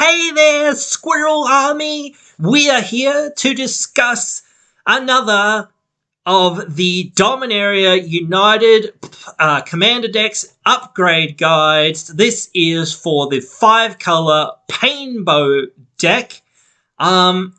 Hey there, Squirrel Army! We are here to discuss another of the Dominaria United Commander Decks upgrade guides. This is for the 5-color Painbow deck. And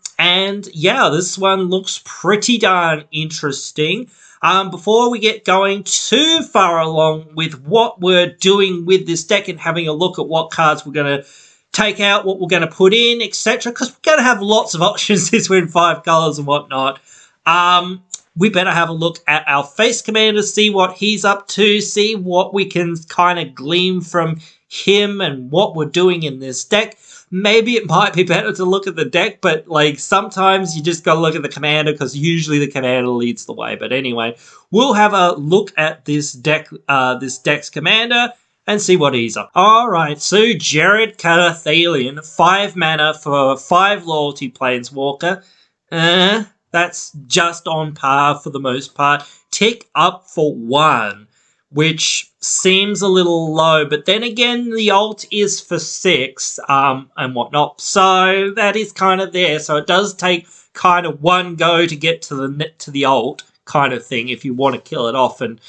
yeah, this one looks pretty darn interesting. Before we get going too far along with what we're doing with this deck and having a look at what cards we're going to take out, what we're going to put in, etc., because we're going to have lots of options since we're in 5 colors and whatnot. We better have a look at our face commander, see what he's up to, see what we can kind of glean from him and what we're doing in this deck. Maybe it might be better to look at the deck, but like sometimes you just got to look at the commander because usually the commander leads the way. But anyway, we'll have a look at this deck's commander and see what he's up. Alright, so Jared Carathalion, 5 mana for 5 loyalty planeswalker. That's just on par for the most part. Tick up for 1, which seems a little low, but then again, the ult is for 6, and whatnot, so that is kind of there. So it does take kind of 1 go to get to the ult kind of thing if you want to kill it off and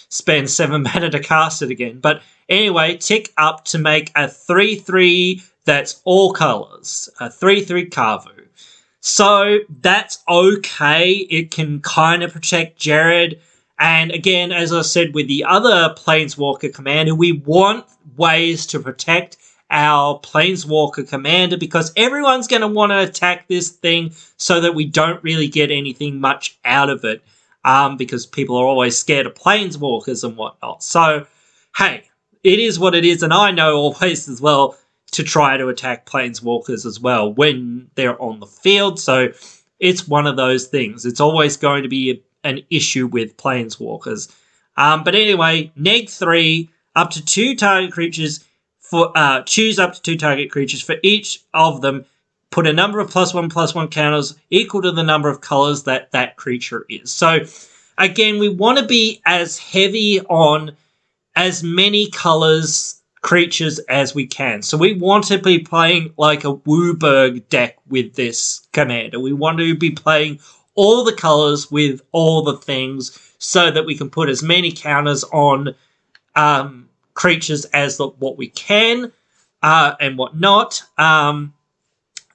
spend 7 mana to cast it again. But anyway, tick up to make a 3/3 that's all colors, a 3/3 Kavu. So that's okay. It can kind of protect Jared. And again, as I said with the other Planeswalker commander, we want ways to protect our Planeswalker commander because everyone's going to want to attack this thing so that we don't really get anything much out of it because people are always scared of Planeswalkers and whatnot. So, hey, it is what it is, and I know always as well to try to attack Planeswalkers as well when they're on the field. So it's one of those things. It's always going to be an issue with Planeswalkers. But anyway, neg 3, up to 2 target creatures, for choose up to 2 target creatures for each of them. Put a number of +1/+1 counters equal to the number of colors that that creature is. So again, we want to be as heavy on as many colors creatures as we can. So we want to be playing like a Wooburg deck with this commander. We want to be playing all the colors with all the things so that we can put as many counters on creatures as what we can and whatnot,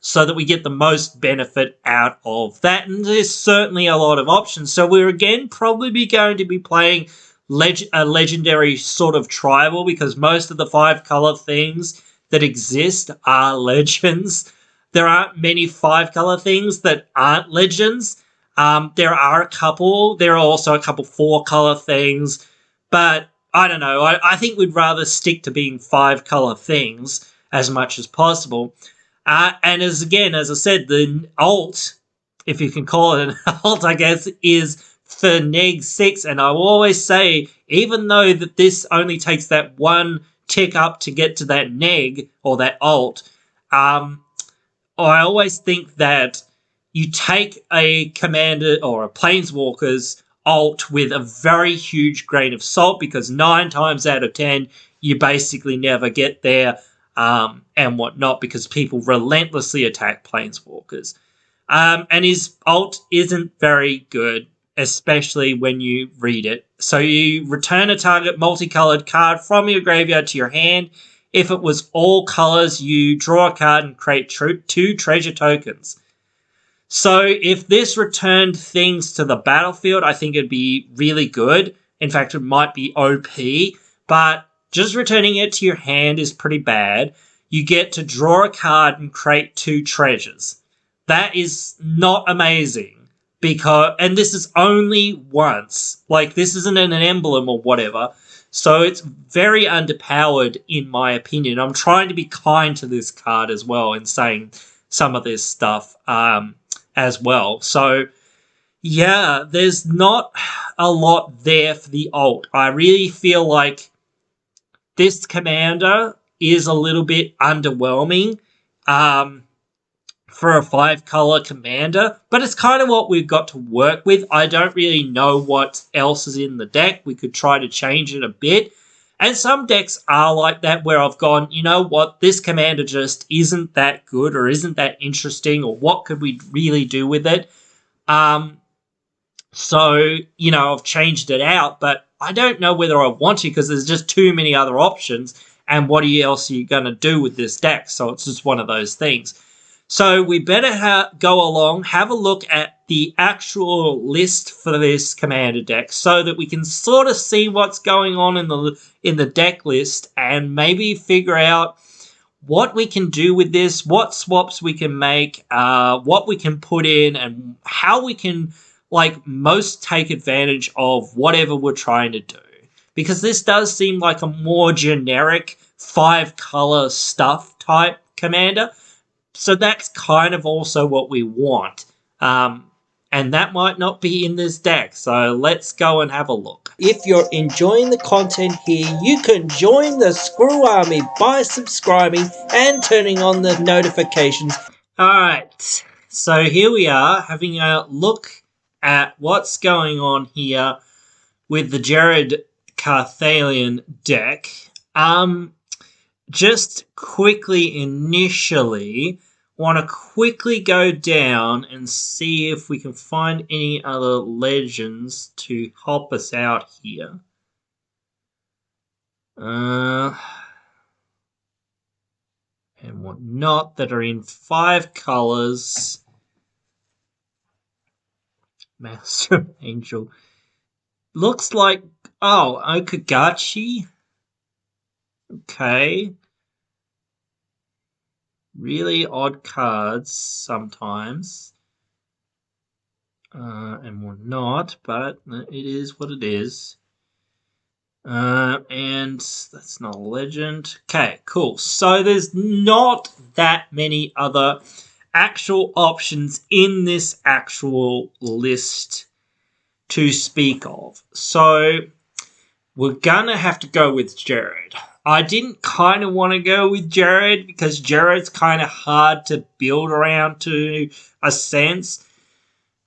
so that we get the most benefit out of that. And there's certainly a lot of options. So we're again probably going to be playing a legendary sort of tribal because most of the 5-color things that exist are legends. There aren't many 5-color things that aren't legends. There are a couple. There are also a couple 4-color things. But I don't know. I think we'd rather stick to being 5-color things as much as possible. And as I said, the ult, if you can call it an ult, I guess, is for neg 6. And I will always say, even though that this only takes that 1 tick up to get to that neg or that ult, I always think that you take a commander or a planeswalker's ult with a very huge grain of salt because 9 times out of 10 you basically never get there and whatnot because people relentlessly attack planeswalkers. And his ult isn't very good, especially when you read it. So you return a target multicolored card from your graveyard to your hand. If it was all colors, you draw a card and create 2 treasure tokens. So if this returned things to the battlefield, I think it'd be really good. In fact, it might be OP, but just returning it to your hand is pretty bad. You get to draw a card and create 2 treasures. That is not amazing. And this is only once. Like, this isn't an emblem or whatever. So it's very underpowered, in my opinion. I'm trying to be kind to this card as well in saying some of this stuff as well. So, yeah, there's not a lot there for the ult. I really feel like this commander is a little bit underwhelming. For a 5-color commander, but it's kind of what we've got to work with. I don't really know what else is in the deck. We could try to change it a bit, And some decks are like that where I've gone, you know what, this commander just isn't that good or isn't that interesting, or what could we really do with it? So, you know, I've changed it out, but I don't know whether I want to because there's just too many other options. And what else are you going to do with this deck? So it's just one of those things. So we better go along, have a look at the actual list for this commander deck so that we can sort of see what's going on in the deck list and maybe figure out what we can do with this, what swaps we can make, what we can put in, and how we can most take advantage of whatever we're trying to do. Because this does seem like a more generic 5-color stuff type commander. So that's kind of also what we want. And that might not be in this deck. So let's go and have a look. If you're enjoying the content here, you can join the Squirrel Army by subscribing and turning on the notifications. Alright, so here we are having a look at what's going on here with the Jared Carthalion deck. Just quickly initially, want to quickly go down and see if we can find any other legends to help us out here. And whatnot that are in 5 colors. Master Angel. Looks like, oh, Okagachi. Okay. Really odd cards sometimes. And whatnot, but it is what it is. And that's not a legend. Okay, cool. So there's not that many other actual options in this actual list to speak of. So we're gonna have to go with Jared. I didn't kind of want to go with Jared because Jared's kind of hard to build around to a sense.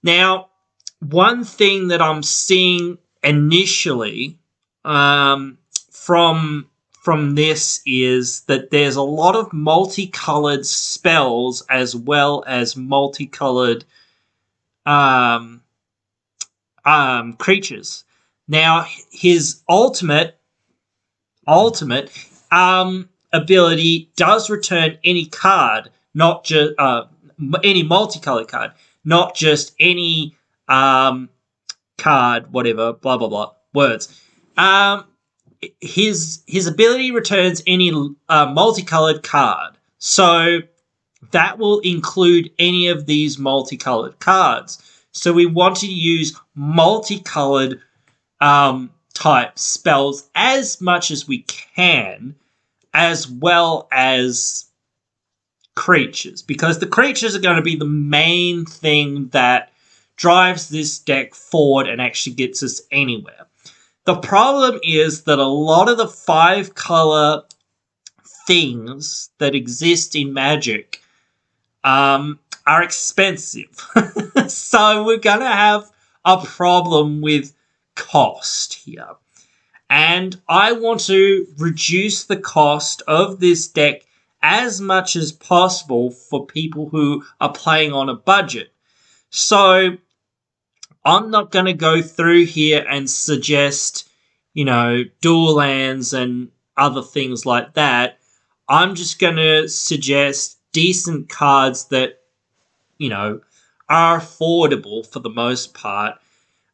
Now, one thing that I'm seeing initially from this is that there's a lot of multicolored spells as well as multicolored creatures. Now, his ultimate ability does return any card, not just any multicolored card, not just any card, whatever, blah blah blah words. His ability returns any multicolored card, so that will include any of these multicolored cards. So we want to use multicolored type spells as much as we can, as well as creatures, because the creatures are going to be the main thing that drives this deck forward and actually gets us anywhere. The problem is that a lot of the 5-color things that exist in Magic are expensive. So we're going to have a problem with cost here. And I want to reduce the cost of this deck as much as possible for people who are playing on a budget. So I'm not going to go through here and suggest, dual lands and other things like that. I'm just going to suggest decent cards that, are affordable for the most part.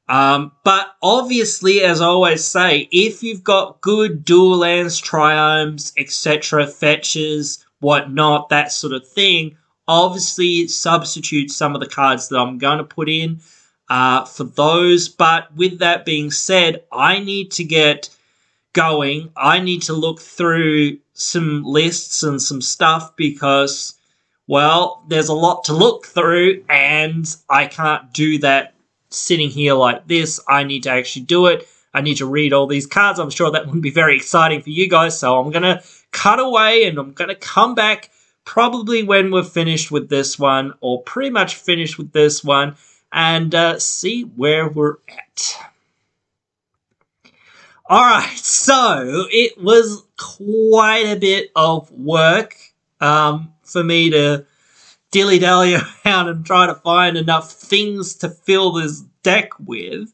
But obviously, as I always say, if you've got good dual lands, triomes, etc., fetches, whatnot, that sort of thing, obviously substitute some of the cards that I'm going to put in for those. But with that being said, I need to get going. I need to look through some lists and some stuff because, well, there's a lot to look through and I can't do that sitting here like this. I need to actually do it. I need to read all these cards. I'm sure that wouldn't be very exciting for you guys, so I'm going to cut away and I'm going to come back probably when we're finished with this one, or pretty much finished with this one, and see where we're at. Alright, so it was quite a bit of work for me to dilly-dally around and try to find enough things to fill this deck with.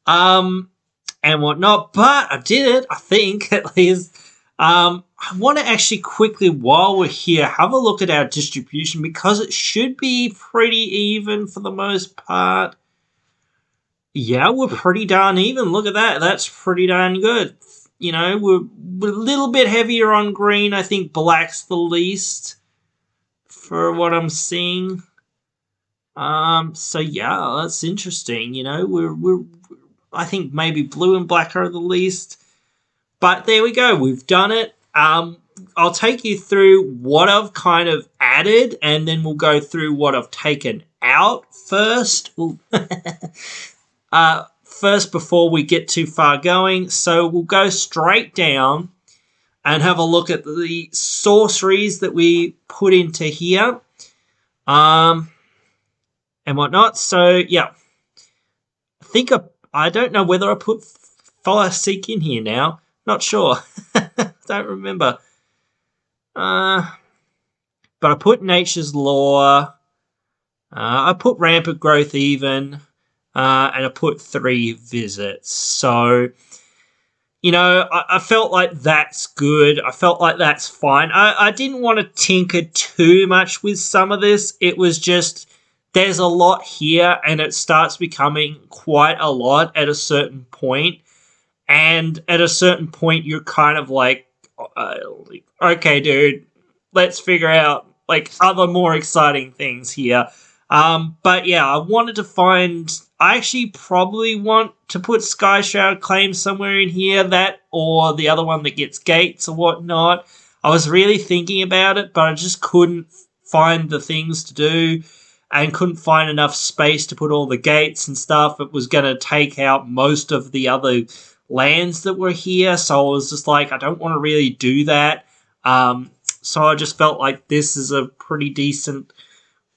And whatnot, but I did it, I think, at least. I want to actually quickly, while we're here, have a look at our distribution because it should be pretty even for the most part. Yeah, we're pretty darn even. Look at that. That's pretty darn good. You know, we're a little bit heavier on green. I think black's the least for what I'm seeing. So yeah, that's interesting. You know, I think maybe blue and black are the least. But there we go. We've done it. I'll take you through what I've kind of added, and then we'll go through what I've taken out first. First, before we get too far going. So we'll go straight down and have a look at the sorceries that we put into here. And whatnot. So, yeah. I don't know whether I put Fire Seek in here now. Not sure. Don't remember. But I put Nature's Law. I put Rampant Growth even. And I put 3 Visits. So, you know, I felt like that's good. I felt like that's fine. I didn't want to tinker too much with some of this. It was just, there's a lot here, and it starts becoming quite a lot at a certain point. And at a certain point, you're kind of like, okay, dude, let's figure out like other more exciting things here. But yeah, I wanted to find. I actually probably want to put Sky Shroud Claim somewhere in here, that or the other one that gets gates or whatnot. I was really thinking about it, but I just couldn't find the things to do and couldn't find enough space to put all the gates and stuff. It was going to take out most of the other lands that were here, so I was just like, I don't want to really do that. So I just felt like this is a pretty decent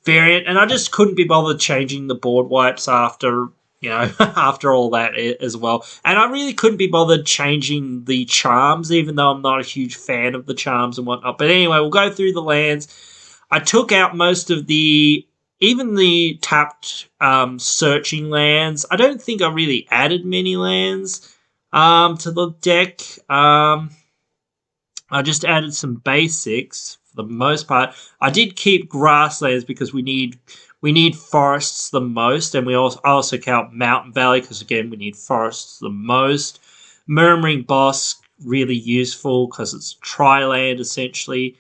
variant, and I just couldn't be bothered changing the board wipes after, you know, after all that as well. And I really couldn't be bothered changing the charms, even though I'm not a huge fan of the charms and whatnot. But anyway, we'll go through the lands. I took out most of even the tapped searching lands. I don't think I really added many lands to the deck. I just added some basics for the most part. I did keep grasslands because we need forests the most, and I also count Mountain Valley because again we need forests the most. Murmuring Bosk, really useful because it's tri-land essentially.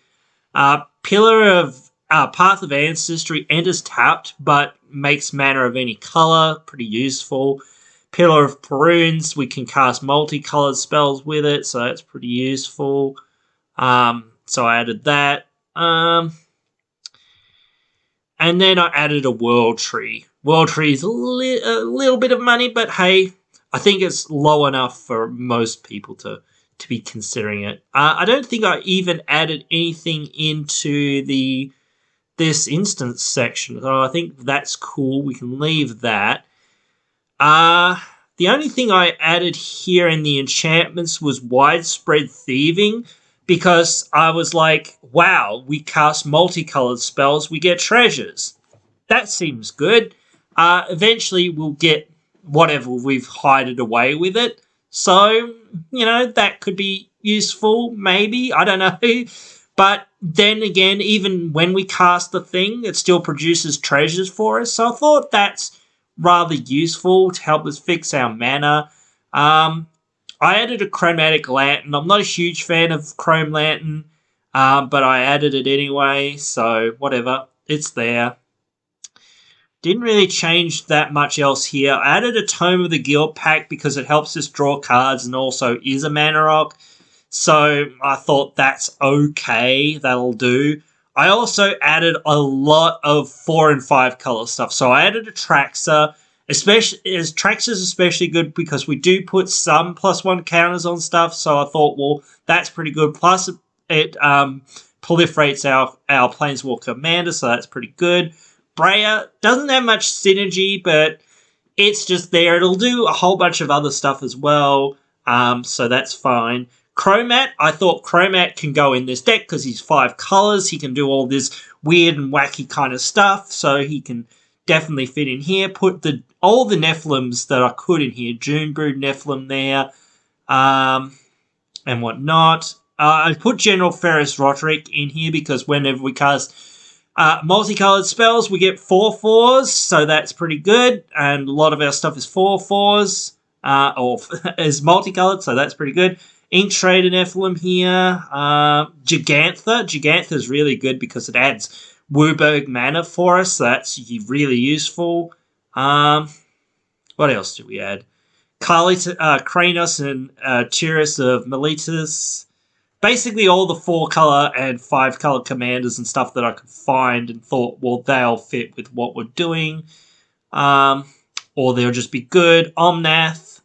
Pillar of Path of Ancestry enters tapped but makes mana of any color, pretty useful. Pillar of Perunes, we can cast multicolored spells with it, so that's pretty useful. So I added that. And then I added a World Tree. World Tree is a little bit of money, but hey, I think it's low enough for most people to be considering it. I don't think I even added anything into this instance section, so I think that's cool. We can leave that. The only thing I added here in the enchantments was Widespread Thieving, because I was like, wow, we cast multicolored spells, we get treasures. That seems good. Eventually we'll get whatever we've hided away with it. So, you know, that could be useful, maybe. I don't know. But then again, even when we cast the thing, it still produces treasures for us. So I thought that's rather useful to help us fix our mana. I added a Chromatic Lantern. I'm not a huge fan of Chrome Lantern, but I added it anyway, so whatever. It's there. Didn't really change that much else here. I added a Tome of the Guild pack because it helps us draw cards and also is a mana rock. So I thought that's okay. That'll do. I also added a lot of 4 and 5 color stuff. So I added a Traxxas. Traxxas is especially good because we do put some +1 counters on stuff. So I thought, well, that's pretty good. Plus, it proliferates our Planeswalker Commander, so that's pretty good. Breya doesn't have much synergy, but it's just there. It'll do a whole bunch of other stuff as well. So that's fine. Chromat, I thought Chromat can go in this deck because he's 5 colors. He can do all this weird and wacky kind of stuff, so he can definitely fit in here. Put all the Nephilims that I could in here. Junebrood Nephilim there, and whatnot. I put General Ferrous Roderick in here because whenever we cast multicolored spells, we get 4/4s, so that's pretty good. And a lot of our stuff is 4/4s, or is multicolored, so that's pretty good. Ink Trader Nephilim here. Gigantha. Gigantha is really good because it adds Wooburg mana for us, so that's really useful. What else do we add? Kranos and Tiras of Miletus. Basically all the 4-color and 5-color commanders and stuff that I could find and thought, well, they'll fit with what we're doing. Or they'll just be good. Omnath.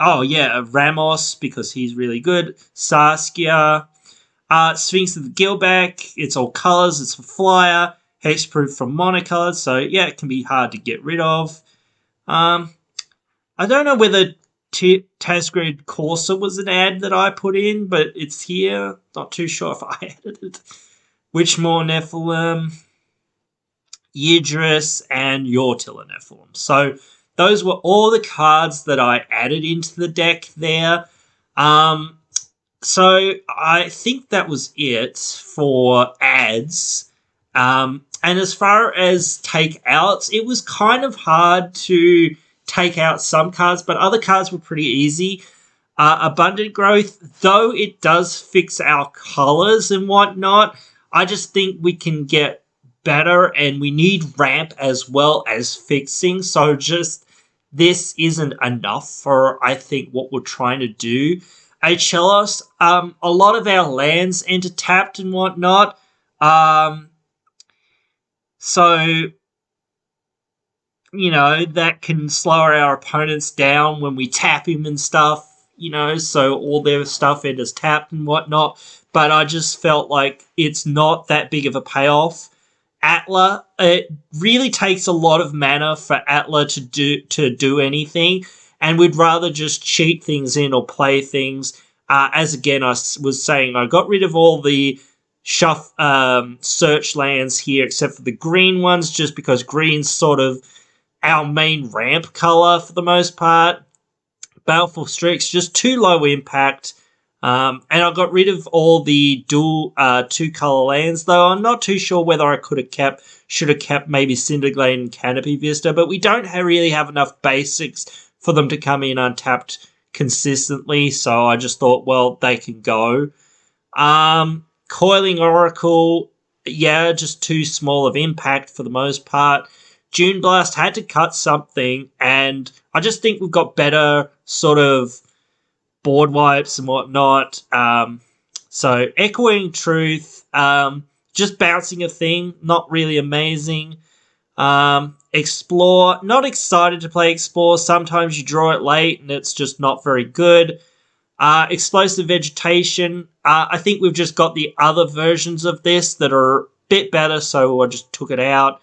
Oh, yeah, Ramos, because he's really good. Saskia. Sphinx of the Gilbeck. It's all colors. It's a flyer. Hexproof from monocolored. So, yeah, it can be hard to get rid of. I don't know whether Tasgrid Corsa was an ad that I put in, but it's here. Not too sure if I added it. Witchmore Nephilim. Yidris, and Yortilla Nephilim. So those were all the cards that I added into the deck there. So I think that was it for ads. And as far as takeouts, it was kind of hard to take out some cards, but other cards were pretty easy. Abundant Growth, though it does fix our colors and whatnot, I just think we can get better, and we need ramp as well as fixing. So just this isn't enough for, I think, what we're trying to do. Achelos, a lot of our lands enter tapped and whatnot. So, you know, that can slow our opponents down when we tap him and stuff, you know, so all their stuff enters tapped and whatnot. But I just felt like it's not that big of a payoff. Atla, it really takes a lot of mana for Atla to do anything, and we'd rather just cheat things in or play things. As again, I was saying, I got rid of all the search lands here except for the green ones, just because green's sort of our main ramp color for the most part. Baleful Strix, just too low impact. And I got rid of all the dual 2-color lands, though I'm not too sure whether I should have kept maybe Cinderglade and Canopy Vista, but we don't really have enough basics for them to come in untapped consistently, so I just thought, well, they can go. Coiling Oracle, yeah, just too small of impact for the most part. June Blast had to cut something, and I just think we've got better sort of board wipes and whatnot. So Echoing Truth, just bouncing a thing, not really amazing. Explore, not excited to play Explore. Sometimes you draw it late and it's just not very good. Explosive Vegetation, I think we've just got the other versions of this that are a bit better, so I just took it out.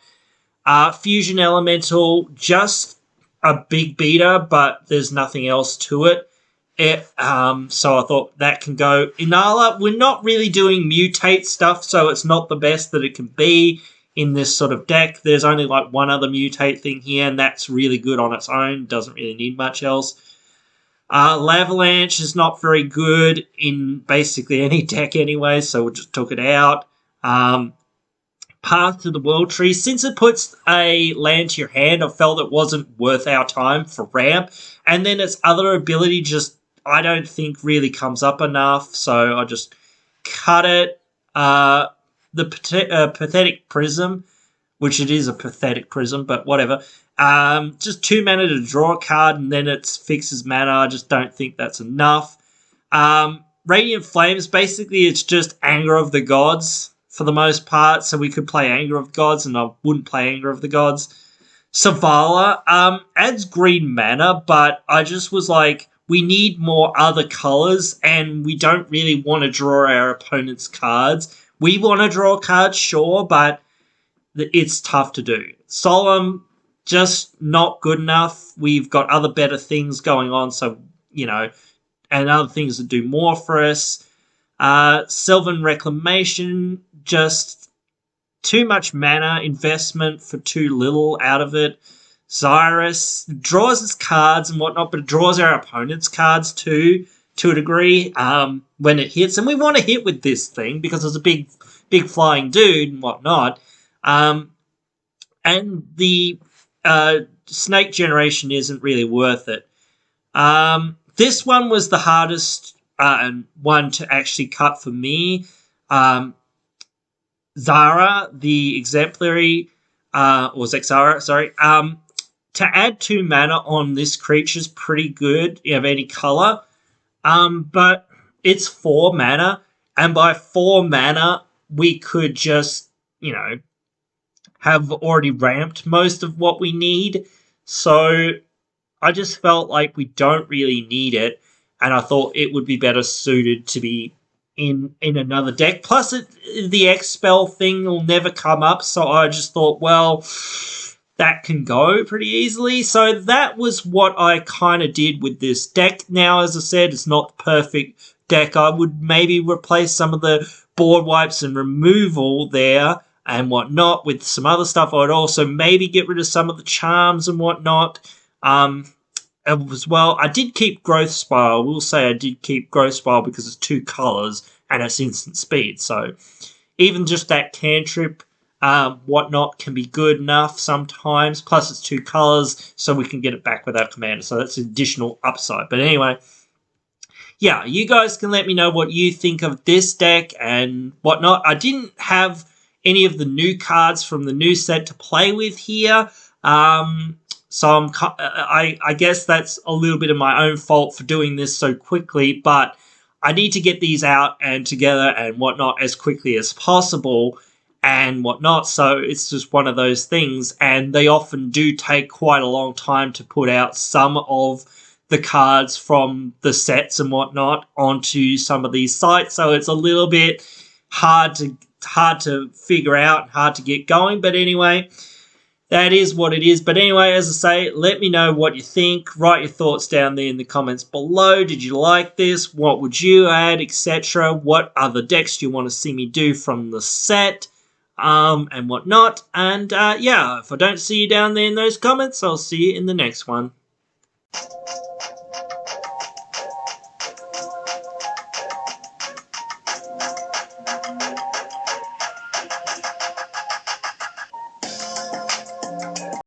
Fusion Elemental, just a big beater, but there's nothing else to it. So I thought that can go. Inala, we're not really doing mutate stuff, so it's not the best that it can be in this sort of deck. There's only like one other mutate thing here, and that's really good on its own. Doesn't really need much else. Lavalanche is not very good in basically any deck anyway, so we just took it out. Path to the World Tree, since it puts a land to your hand, I felt it wasn't worth our time for ramp. And then its other ability just, I don't think really comes up enough, so I just cut it. The Pathetic Prism, which it is a Pathetic Prism, but whatever. Just 2 mana to draw a card, and then it fixes mana. I just don't think that's enough. Radiant Flames, basically it's just Anger of the Gods for the most part, so we could play Anger of the Gods, and I wouldn't play Anger of the Gods. Savala adds green mana, but I just was like, we need more other colors, and we don't really want to draw our opponent's cards. We want to draw cards, sure, but it's tough to do. Solemn, just not good enough. We've got other better things going on, so, you know, and other things that do more for us. Sylvan Reclamation, just too much mana investment for too little out of it. Xyrus draws its cards and whatnot, but it draws our opponent's cards too, to a degree, when it hits. And we want to hit with this thing because it's a big flying dude and whatnot. And the snake generation isn't really worth it. This one was the hardest one to actually cut for me. Zara, the exemplary, or Zexara, sorry. To add 2 mana on this creature is pretty good, of any color. But it's 4 mana, and by 4 mana, we could just, you know, have already ramped most of what we need. So I just felt like we don't really need it, and I thought it would be better suited to be in another deck. Plus, the X-Spell thing will never come up, so I just thought, well, that can go pretty easily. So that was what I kind of did with this deck. Now, as I said, it's not the perfect deck. I would maybe replace some of the board wipes and removal there and whatnot with some other stuff. I would also maybe get rid of some of the charms and whatnot. As well, I did keep Growth Spiral. I will say I did keep Growth Spiral because it's 2 colors and it's instant speed. So even just that cantrip, whatnot, can be good enough sometimes. Plus it's 2 colors, so we can get it back with our commander. So that's additional upside. But anyway, yeah, you guys can let me know what you think of this deck and whatnot. I didn't have any of the new cards from the new set to play with here. So I guess that's a little bit of my own fault for doing this so quickly, but I need to get these out and together and whatnot as quickly as possible and whatnot. So it's just one of those things, and they often do take quite a long time to put out some of the cards from the sets and whatnot onto some of these sites. So it's a little bit hard to figure out, hard to get going. But anyway, that is what it is. But anyway, as I say, let me know what you think. Write your thoughts down there in the comments below. Did you like this? What would you add, etc.? What other decks do you want to see me do from the set? And whatnot. And yeah, if I don't see you down there in those comments, I'll see you in the next one.